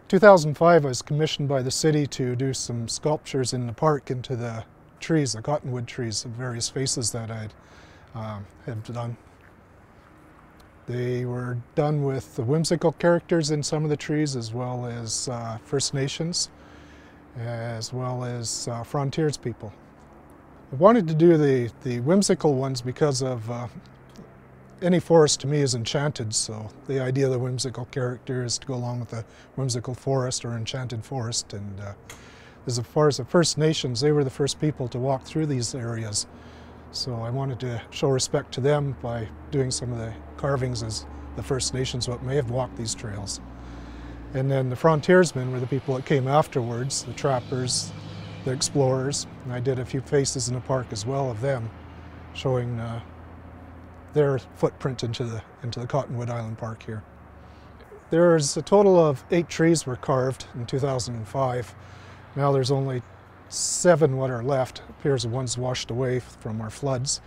2005, I was commissioned by the city to do some sculptures in the park into the trees, the cottonwood trees of various faces that I'd have done. They were done with the whimsical characters in some of the trees, as well as First Nations, as well as frontiers people. I wanted to do the whimsical ones because of any forest to me is enchanted, so the idea of the whimsical character is to go along with the whimsical forest or enchanted forest. And as far as the First Nations, they were the first people to walk through these areas. So I wanted to show respect to them by doing some of the carvings as the First Nations what may have walked these trails. And then the frontiersmen were the people that came afterwards, the trappers, the explorers, and I did a few faces in the park as well of them, showing their footprint into the Cottonwood Island Park here. There's a total of 8 trees were carved in 2005. Now there's only 7 what are left. It appears the ones washed away from our floods.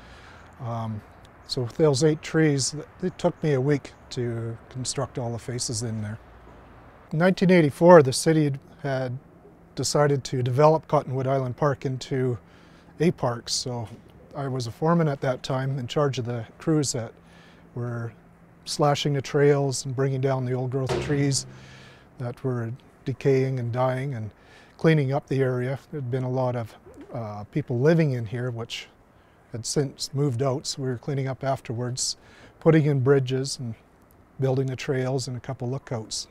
So with those 8 trees, it took me a week to construct all the faces in there. In 1984, the city had decided to develop Cottonwood Island Park into a park. So I was a foreman at that time in charge of the crews that were slashing the trails and bringing down the old growth trees that were decaying and dying and cleaning up the area. There had been a lot of people living in here which had since moved out, so we were cleaning up afterwards, putting in bridges and building the trails and a couple lookouts.